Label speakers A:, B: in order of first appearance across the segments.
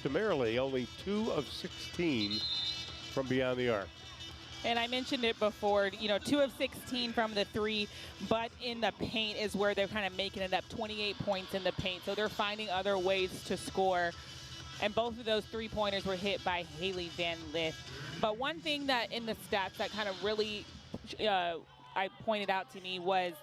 A: customarily only 2 of 16 from beyond the arc.
B: And I mentioned it before, 2 of 16 from the 3, but in the paint is where they're kind of making it up, 28 points in the paint. So they're finding other ways to score. And both of those 3-pointers were hit by Hailey Van Lith. But one thing that in the stats that kind of really I pointed out to me was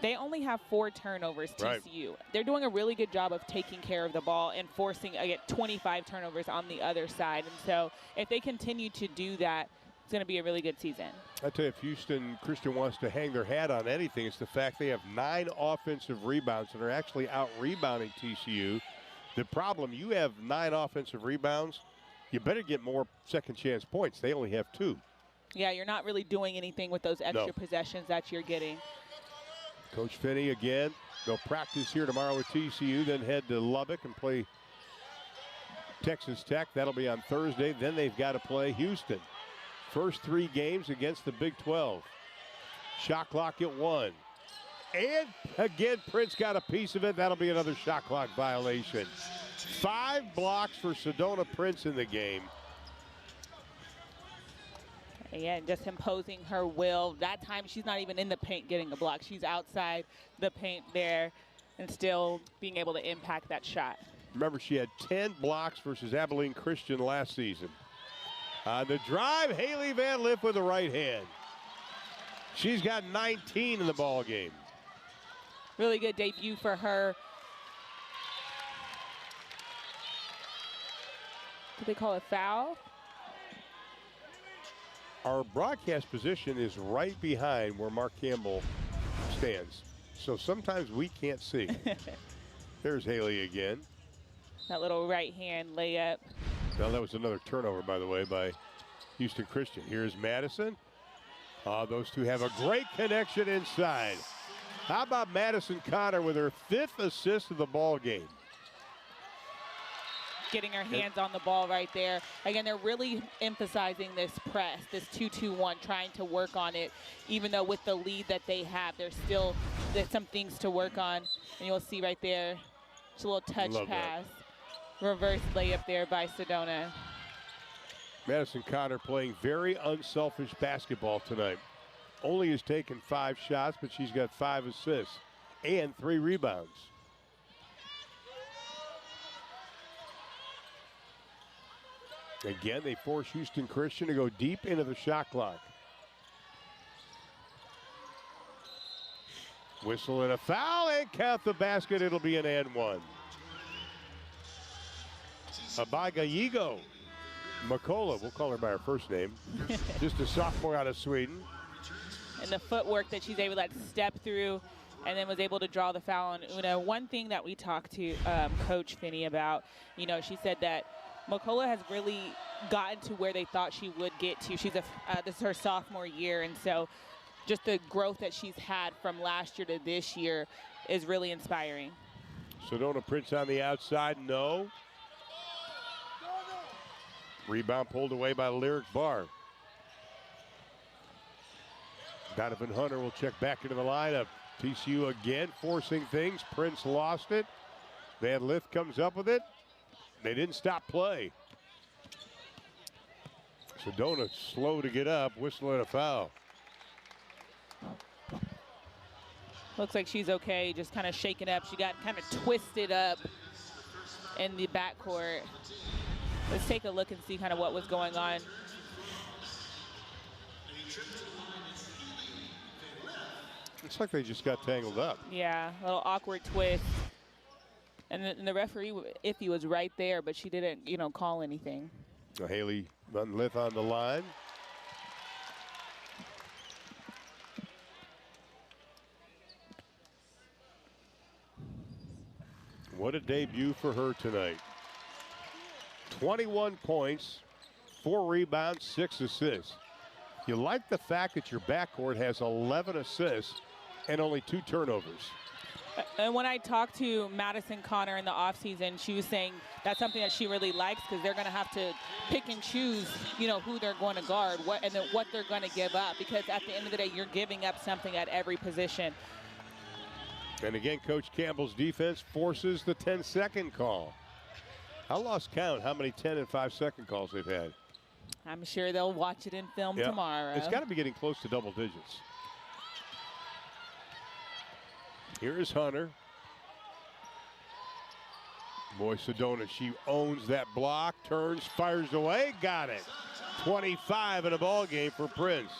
B: they only have 4 turnovers, TCU. Right. They're doing a really good job of taking care of the ball and forcing 25 turnovers on the other side. And so if they continue to do that, it's going to be a really good season.
A: I tell you, if Houston Christian wants to hang their hat on anything, it's the fact they have 9 offensive rebounds and are actually out-rebounding TCU. The problem, you have 9 offensive rebounds, you better get more second-chance points. They only have 2.
B: Yeah, you're not really doing anything with those extra possessions that you're getting.
A: Coach Finney again. They'll practice here tomorrow with TCU, then head to Lubbock and play Texas Tech. That'll be on Thursday. Then they've got to play Houston. First 3 games against the Big 12. Shot clock at 1. And again, Prince got a piece of it. That'll be another shot clock violation. 5 blocks for Sedona Prince in the game.
B: Yeah, just imposing her will. That time she's not even in the paint getting a block. She's outside the paint there and still being able to impact that shot.
A: Remember, she had 10 blocks versus Abilene Christian last season. On the drive, Hailey Van Lith with the right hand. She's got 19 in the ball game.
B: Really good debut for her. Did they call a foul?
A: Our broadcast position is right behind where Mark Campbell stands. So sometimes we can't see. There's Hailey again.
B: That little right hand layup.
A: Now that was another turnover, by the way, by Houston Christian. Here's Madison. Those two have a great connection inside. How about Madison Connor with her 5th assist of the ball game?
B: Getting her hands on the ball right there. Again, they're really emphasizing this press, this 2-2-1, trying to work on it. Even though with the lead that they have, there's some things to work on. And you'll see right there, just a little touch pass. Reverse layup there by Sedona.
A: Madison Connor playing very unselfish basketball tonight. Only has taken 5 shots, but she's got 5 assists and 3 rebounds. Again, they force Houston Christian to go deep into the shot clock. Whistle and a foul, and count the basket. It'll be an and 1. Abagayigo Makola, we'll call her by her first name, just a sophomore out of Sweden.
B: And the footwork that she's able to step through and then was able to draw the foul on Una. One thing that we talked to Coach Finney about, she said that Makola has really gotten to where they thought she would get to. She's this is her sophomore year, and so just the growth that she's had from last year to this year is really inspiring.
A: Sedona Prince on the outside, no. Rebound pulled away by Lyric Barr. Donovan Hunter will check back into the lineup. TCU again forcing things. Prince lost it. Van Lith comes up with it. They didn't stop play. Sedona slow to get up, whistle and a foul.
B: Looks like she's okay, just kind of shaken up. She got kind of twisted up in the backcourt. Let's take a look and see kind of what was going on.
A: It's like they just got tangled up.
B: Yeah, a little awkward twist. And the referee, Iffy, was right there, but she didn't, call anything.
A: So Hailey Van Lith on the line. What a debut for her tonight. 21 points, 4 rebounds, 6 assists. You like the fact that your backcourt has 11 assists and only 2 turnovers.
B: And when I talked to Madison Connor in the offseason, she was saying that's something that she really likes because they're going to have to pick and choose, who they're going to guard, what they're going to give up. Because at the end of the day, you're giving up something at every position.
A: And again, Coach Campbell's defense forces the 10-second call. I lost count how many 10 and 5-second calls they've had.
B: I'm sure they'll watch it in film tomorrow.
A: It's got to be getting close to double digits. Here is Hunter. Boy, Sedona, she owns that block, turns, fires away, got it. 25 in a ball game for Prince.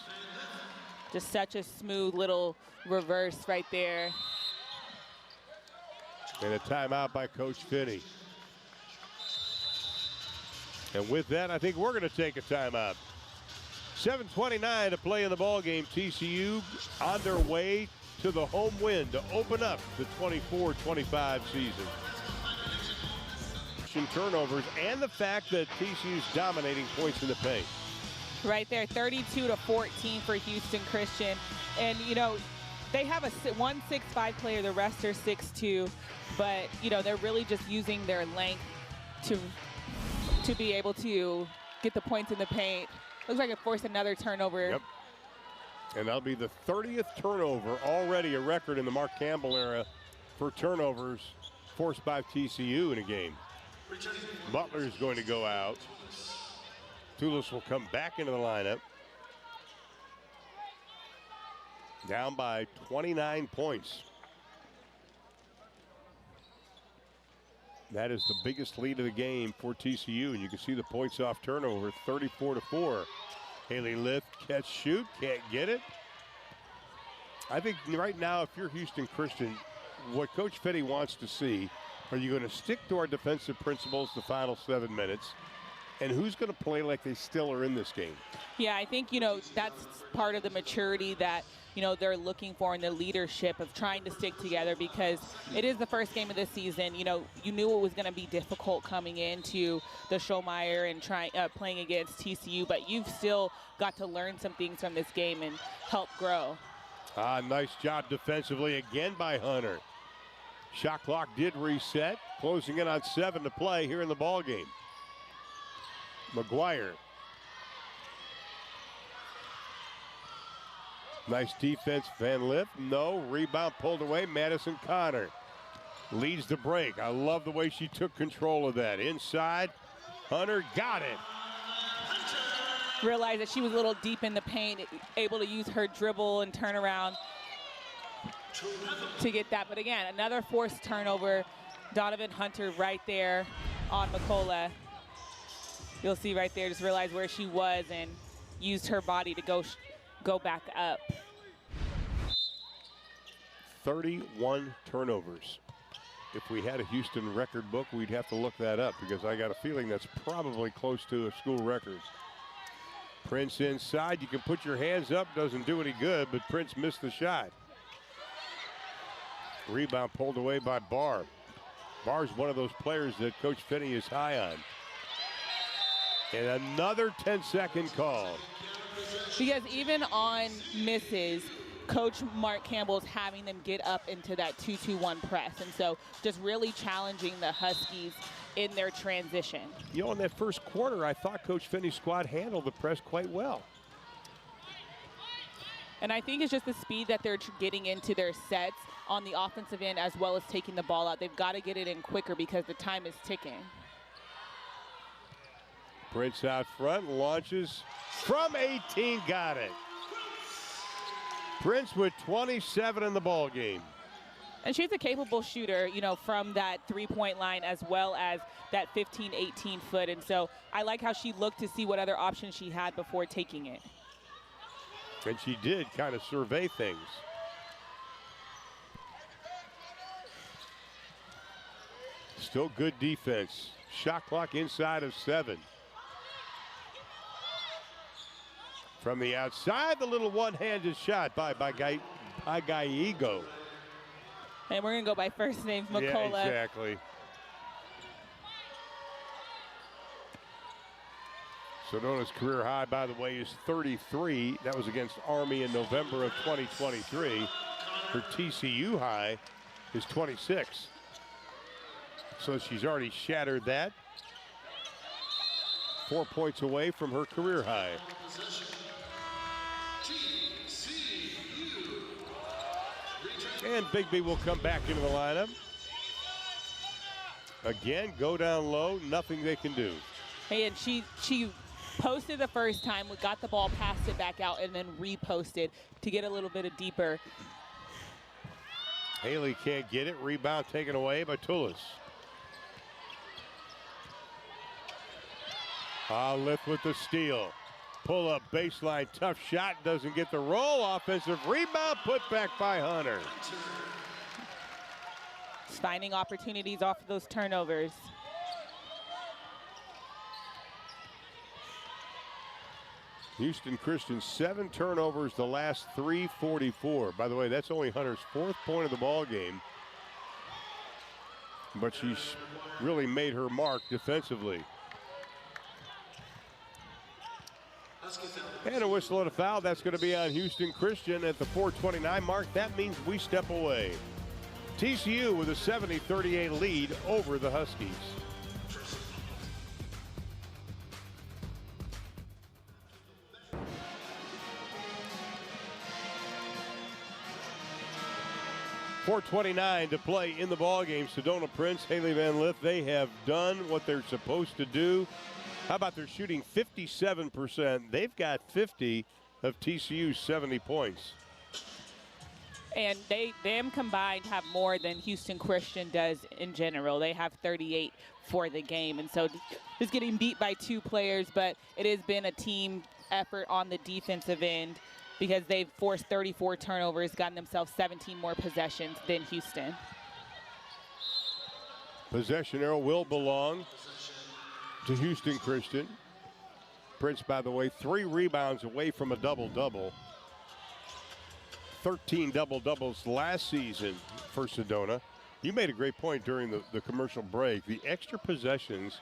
B: Just such a smooth little reverse right there.
A: And a timeout by Coach Finney. And with that, I think we're going to take a timeout. 7:29 to play in the ball game. TCU on their way to the home win to open up the 24-25 season. Turnovers and the fact that TCU's dominating points in the paint.
B: Right there, 32-14 for Houston Christian. And, you know, they have one 6'5" player, the rest are 6'2", but, you know, they're really just using their length to be able to get the points in the paint. Looks like it forced another turnover.
A: Yep. And that'll be the 30th turnover, already a record in the Mark Campbell era for turnovers forced by TCU in a game. Butler is going to go out. Toulouse will come back into the lineup. Down by 29 points. That is the biggest lead of the game for TCU, and you can see the points off turnover, 34-4. Hailey Lith, catch, shoot, can't get it. I think right now, if you're Houston Christian, what Coach Finney wants to see, are you going to stick to our defensive principles the final 7 minutes? And who's going to play like they still are in this game?
B: Yeah, I think, you know, that's part of the maturity that, you know, they're looking for in the leadership of trying to stick together, because it is the first game of the season. You know, you knew it was going to be difficult coming into the Schollmeyer and playing against TCU, but you've still got to learn some things from this game and help grow.
A: Nice job defensively again by Hunter. Shot clock did reset, closing in on 7 to play here in the ball game. McGuire. Nice defense, Van Lith. No, rebound pulled away. Madison Connor leads the break. I love the way she took control of that. Inside, Hunter got it.
B: Realized that she was a little deep in the paint, able to use her dribble and turn around to get that. But again, another forced turnover. Donovan Hunter right there on McCullough. You'll see right there, just realized where she was and used her body to go back up.
A: 31 turnovers. If we had a Houston record book, we'd have to look that up, because I got a feeling that's probably close to a school record. Prince inside, you can put your hands up, doesn't do any good, but Prince missed the shot. Rebound pulled away by Barr. Barr's one of those players that Coach Finney is high on. And another 10-second call.
B: Because even on misses, Coach Mark Campbell's having them get up into that 2-2-1 press. And so just really challenging the Huskies in their transition.
A: You know, in that first quarter, I thought Coach Finney's squad handled the press quite well.
B: And I think it's just the speed that they're getting into their sets on the offensive end, as well as taking the ball out. They've got to get it in quicker because the time is ticking.
A: Prince out front, launches from 18, got it. Prince with 27 in the ball game.
B: And she's a capable shooter, you know, from that three-point line as well as that 15, 18 foot. And so I like how she looked to see what other options she had before taking it.
A: And she did kind of survey things. Still good defense. Shot clock inside of 7. From the outside, the little one-handed shot by Gallego.
B: And we're going to go by first names, McCullough.
A: Yeah, exactly. Sedona's career high, by the way, is 33. That was against Army in November of 2023. Her TCU high is 26. So she's already shattered that. 4 points away from her career high. And Bigby will come back into the lineup. Again, go down low, nothing they can do.
B: Hey, and she posted the first time, got the ball, passed it back out, and then reposted to get a little bit of deeper.
A: Hailey can't get it. Rebound taken away by Tullis. Lith with the steal. Pull up baseline, tough shot, doesn't get the roll. Offensive rebound, put back by Hunter.
B: Finding opportunities off of those turnovers.
A: Houston Christian, 7 turnovers the last 3:44. By the way, that's only Hunter's 4th point of the ball game. But she's really made her mark defensively. And a whistle and a foul. That's going to be on Houston Christian at the 4:29 mark. That means we step away. TCU with a 70-38 lead over the Huskies. .429 to play in the ball game. Sedona Prince, Hailey Van Lith, they have done what they're supposed to do. How about they're shooting 57%? They've got 50 of TCU's 70 points.
B: And them combined have more than Houston Christian does in general. They have 38 for the game. And so just getting beat by 2 players, but it has been a team effort on the defensive end because they've forced 34 turnovers, gotten themselves 17 more possessions than Houston.
A: Possession arrow will belong to Houston Christian. Prince, by the way, 3 rebounds away from a double-double. 13 double-doubles last season for Sedona. You made a great point during the commercial break. The extra possessions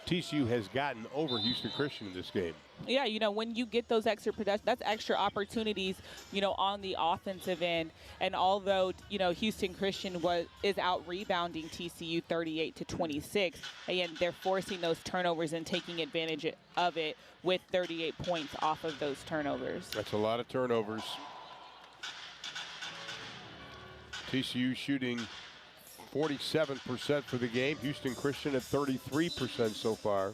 A: TCU has gotten over Houston Christian in this game.
B: Yeah, you know, when you get those extra possessions, that's extra opportunities, you know, on the offensive end. And although, you know, Houston Christian is out rebounding TCU 38-26, again, they're forcing those turnovers and taking advantage of it with 38 points off of those turnovers.
A: That's a lot of turnovers. TCU shooting 47% for the game. Houston Christian at 33% so far.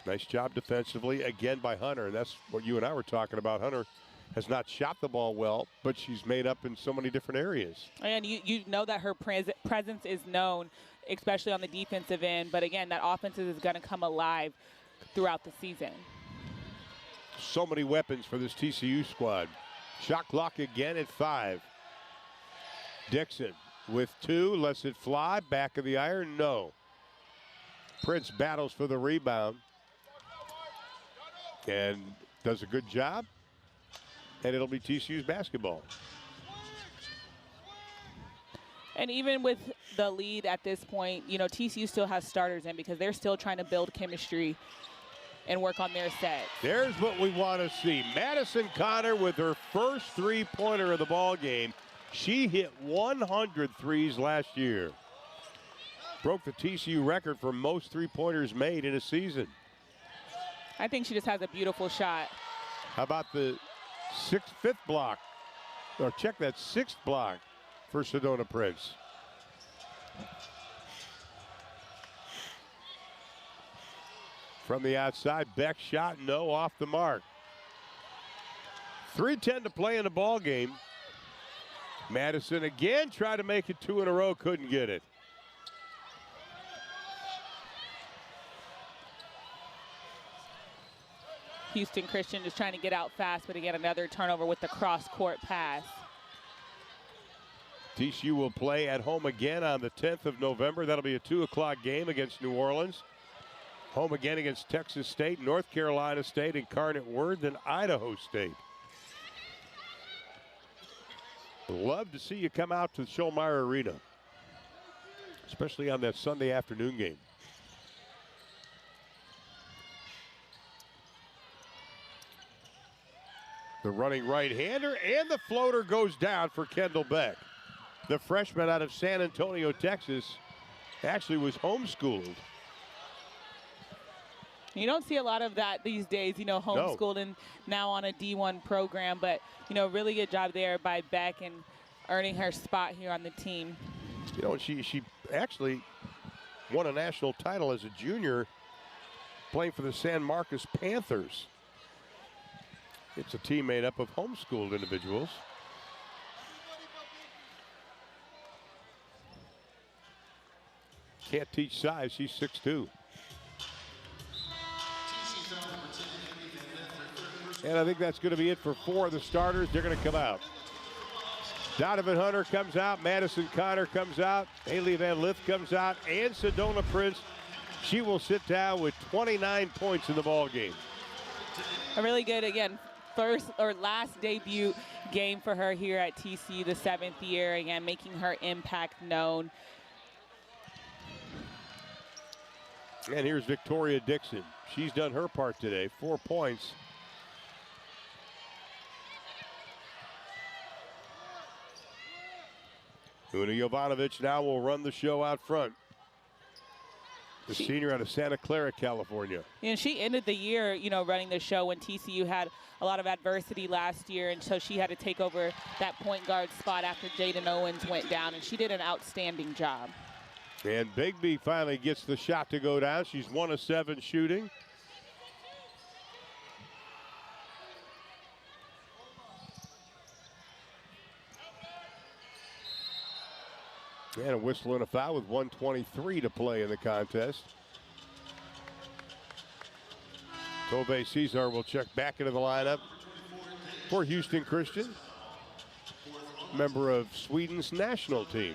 A: Nice job defensively again by Hunter. And that's what you and I were talking about. Hunter has not shot the ball well, but she's made up in so many different areas.
B: And you know that her presence is known, especially on the defensive end. But again, that offense is going to come alive throughout the season.
A: So many weapons for this TCU squad. Shot clock again at 5. Dixon with 2, lets it fly, back of the iron, no. Prince battles for the rebound and does a good job, and it'll be TCU's basketball.
B: And even with the lead at this point, you know, TCU still has starters in because they're still trying to build chemistry and work on their set.
A: There's what we want to see. Madison Connor with her first 3-pointer of the ball game. She hit 100 threes last year. Broke the TCU record for most 3-pointers made in a season.
B: I think she just has a beautiful shot.
A: How about the 5th block? Or check that 6th block for Sedona Prince. From the outside, Beck shot, no, off the mark. 3:10 to play in the ball game. Madison again tried to make it 2 in a row, couldn't get it.
B: Houston Christian just trying to get out fast, but again, another turnover with the cross-court pass.
A: TCU will play at home again on the 10th of November. That'll be a 2 o'clock game against New Orleans. Home again against Texas State, North Carolina State, Incarnate Word, then Idaho State. Love to see you come out to Schollmeyer Arena, especially on that Sunday afternoon game. The running right-hander, and the floater goes down for Kendall Beck. The freshman out of San Antonio, Texas, actually was homeschooled.
B: You don't see a lot of that these days, you know, homeschooled and now on a D1 program. But, you know, really good job there by Beck and earning her spot here on the team.
A: You know, she actually won a national title as a junior playing for the San Marcos Panthers. It's a team made up of homeschooled individuals. Can't teach size, she's 6'2". And I think that's going to be it for 4 of the starters. They're going to come out. Donovan Hunter comes out. Madison Connor comes out. Hailey Van Lith comes out. And Sedona Prince, she will sit down with 29 points in the ball game.
B: A really good, again, first or last debut game for her here at TCU, the 7th year. Again, making her impact known.
A: And here's Victoria Dixon. She's done her part today. 4 points. Una Jovanovic now will run the show out front. The senior out of Santa Clara, California.
B: And she ended the year, you know, running the show when TCU had a lot of adversity last year, and so she had to take over that point guard spot after Jaden Owens went down, and she did an outstanding job.
A: And Bigby finally gets the shot to go down. She's 1 of 7 shooting. And a whistle and a foul with 1:23 to play in the contest. Tove Cesar will check back into the lineup for Houston Christian, member of Sweden's national team.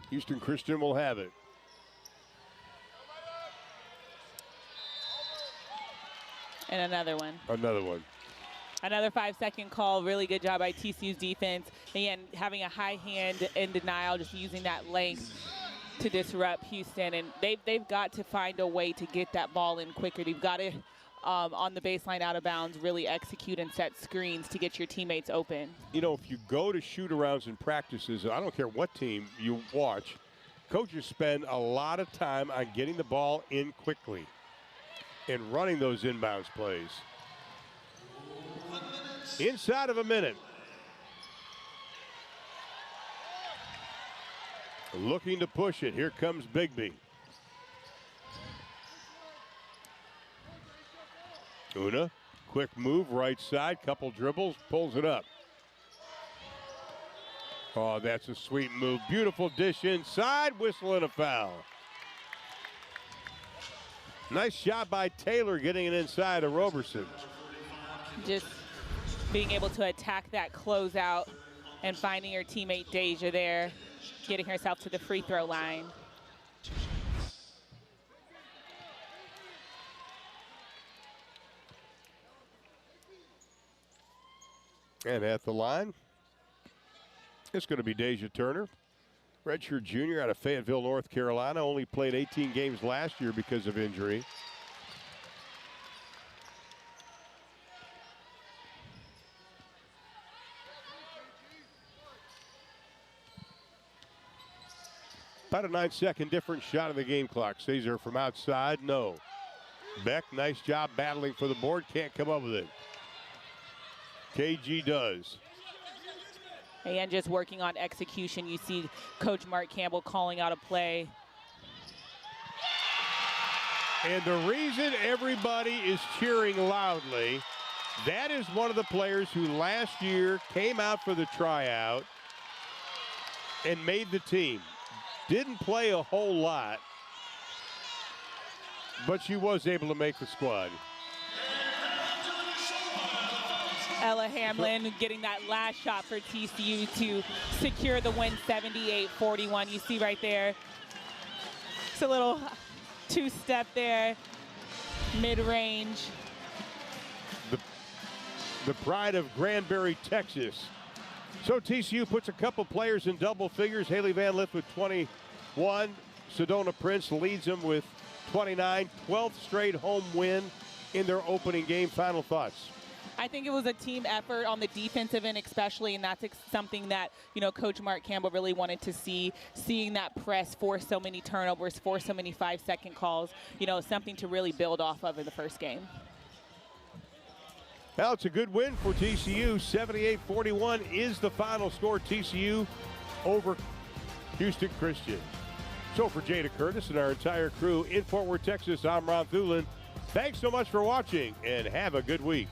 A: Houston Christian will have it.
B: And another one.
A: Another one.
B: Another 5-second call. Really good job by TCU's defense. Again, having a high hand in denial, just using that length to disrupt Houston. And they've got to find a way to get that ball in quicker. They've got to, on the baseline out of bounds, really execute and set screens to get your teammates open. You
A: know, if you go to shoot-arounds and practices, I don't care what team you watch, coaches spend a lot of time on getting the ball in quickly and running those inbounds plays. Inside of a minute. Looking to push it. Here comes Bigby. Una, quick move, right side, couple dribbles, pulls it up. Oh, that's a sweet move. Beautiful dish inside, whistle and a foul. Nice shot by Taylor getting it inside of Roberson.
B: Just being able to attack that closeout and finding her teammate Deja there, getting herself to the free throw line.
A: And at the line, it's going to be Deja Turner, redshirt junior out of Fayetteville, North Carolina. Only played 18 games last year because of injury. About a 9-second difference shot of the game clock. Cesar from outside, no. Beck, nice job battling for the board, can't come up with it. KG does.
B: And just working on execution. You see Coach Mark Campbell calling out a play.
A: And the reason everybody is cheering loudly, that is one of the players who last year came out for the tryout and made the team. Didn't play a whole lot, but she was able to make the squad.
B: Ella Hamlin getting that last shot for TCU to secure the win, 78-41. You see right there, it's a little two-step there, mid-range.
A: The pride of Granbury, Texas. So TCU puts a couple players in double figures. Hailey Van Lith with 21. Sedona Prince leads them with 29. 12th straight home win in their opening game. Final thoughts.
B: I think it was a team effort on the defensive end especially, and that's something that, you know, Coach Mark Campbell really wanted to see. Seeing that press force so many turnovers, force so many 5-second calls, you know, something to really build off of in the first game.
A: Well, it's a good win for TCU. 78-41 is the final score. TCU over Houston Christian. So for Jada Curtis and our entire crew in Fort Worth, Texas, I'm Ron Thulin. Thanks so much for watching and have a good week.